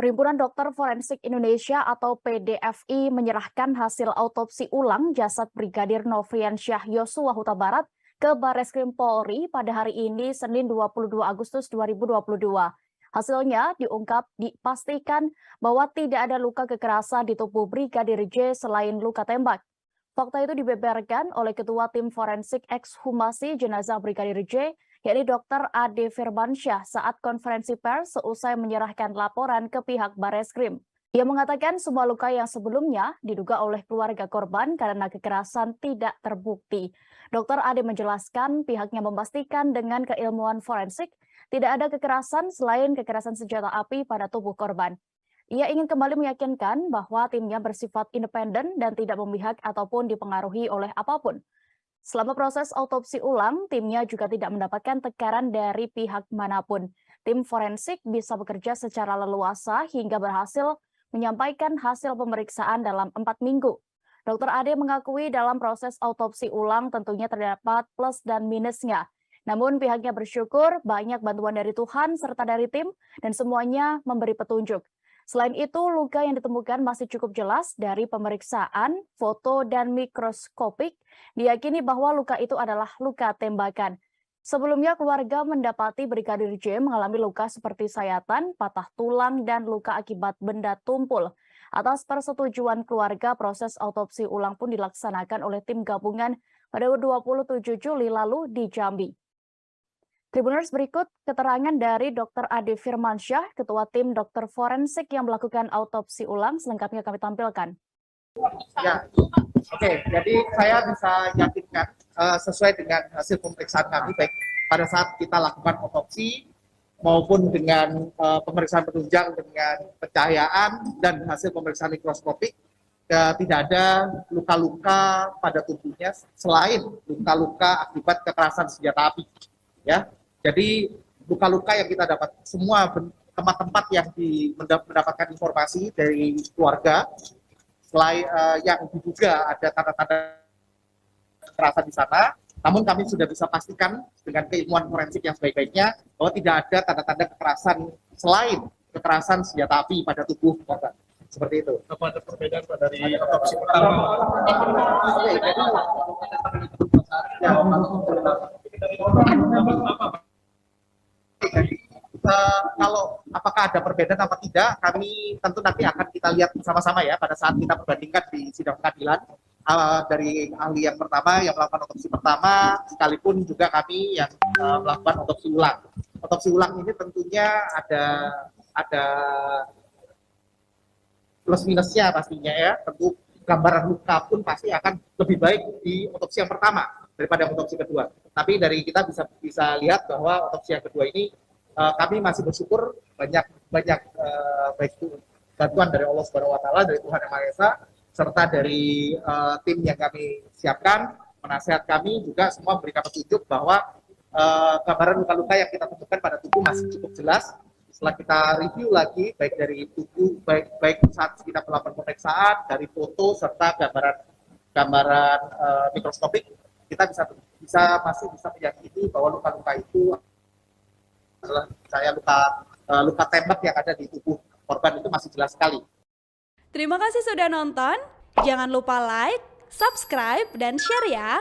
Perhimpunan Dokter Forensik Indonesia atau PDFI menyerahkan hasil autopsi ulang jasad Brigadir Nofriansyah Yosua Huta Barat ke Barreskrim Polri pada hari ini Senin 22 Agustus 2022. Hasilnya dipastikan bahwa tidak ada luka kekerasan di tubuh Brigadir J selain luka tembak. Fakta itu dibeberkan oleh Ketua Tim Forensik Ekshumasi Jenazah Brigadir J, yakni Dr. Ade Firmansyah saat konferensi pers seusai menyerahkan laporan ke pihak Barreskrim. Ia mengatakan semua luka yang sebelumnya diduga oleh keluarga korban karena kekerasan tidak terbukti. Dr. Ade menjelaskan pihaknya memastikan dengan keilmuan forensik tidak ada kekerasan selain kekerasan senjata api pada tubuh korban. Ia ingin kembali meyakinkan bahwa timnya bersifat independen dan tidak memihak ataupun dipengaruhi oleh apapun. Selama proses autopsi ulang, timnya juga tidak mendapatkan tekanan dari pihak manapun. Tim forensik bisa bekerja secara leluasa hingga berhasil menyampaikan hasil pemeriksaan dalam 4 minggu. Dr. Ade mengakui dalam proses autopsi ulang tentunya terdapat plus dan minusnya. Namun pihaknya bersyukur banyak bantuan dari Tuhan serta dari tim dan semuanya memberi petunjuk. Selain itu, luka yang ditemukan masih cukup jelas dari pemeriksaan, foto, dan mikroskopik. Diyakini bahwa luka itu adalah luka tembakan. Sebelumnya, keluarga mendapati Brigadir J mengalami luka seperti sayatan, patah tulang, dan luka akibat benda tumpul. Atas persetujuan keluarga, proses autopsi ulang pun dilaksanakan oleh tim gabungan pada 27 Juli lalu di Jambi. Tribuners, berikut keterangan dari Dr. Ade Firmansyah, Ketua Tim Dokter Forensik yang melakukan autopsi ulang. Selengkapnya kami tampilkan. Ya, oke. Jadi saya bisa yakinkan sesuai dengan hasil pemeriksaan kami, baik pada saat kita lakukan otopsi maupun dengan pemeriksaan penunjang dengan pencahayaan dan hasil pemeriksaan mikroskopik, tidak ada luka-luka pada tubuhnya selain luka-luka akibat kekerasan senjata api. Ya, jadi luka-luka yang kita dapat semua tempat-tempat yang mendapatkan informasi dari keluarga, selain yang diduga ada tanda-tanda kekerasan di sana, namun kami sudah bisa pastikan dengan keilmuan forensik yang sebaik-baiknya bahwa tidak ada tanda-tanda kekerasan selain kekerasan senjata api pada tubuh korban. Seperti itu. Apa ada perbedaan dari otopsi pertama? Oke, jadi kalau apakah ada perbedaan apa tidak, kami tentu nanti akan kita lihat bersama-sama ya pada saat kita perbandingkan di sidang pengadilan. Dari ahli yang pertama yang melakukan otopsi pertama, sekalipun juga kami yang melakukan otopsi ulang. Otopsi ulang ini tentunya ada plus minusnya pastinya ya. Tentu gambaran luka pun pasti akan lebih baik di otopsi yang pertama daripada otopsi kedua. Tapi dari kita bisa lihat bahwa otopsi yang kedua ini kami masih bersyukur banyak baik itu bantuan dari Allah Subhanahu Wa Taala, dari Tuhan Yang Maha Esa, serta dari tim yang kami siapkan, penasihat kami juga semua memberikan petunjuk bahwa gambaran luka-luka yang kita temukan pada tubuh masih cukup jelas. Setelah kita review lagi baik dari tubuh, baik saat kita melakukan pemeriksaan, dari foto serta gambaran mikroskopik, kita masih bisa meyakini bahwa luka-luka itu adalah luka tembak yang ada di tubuh korban, itu masih jelas sekali. Terima kasih sudah nonton. Jangan lupa like, subscribe, dan share ya.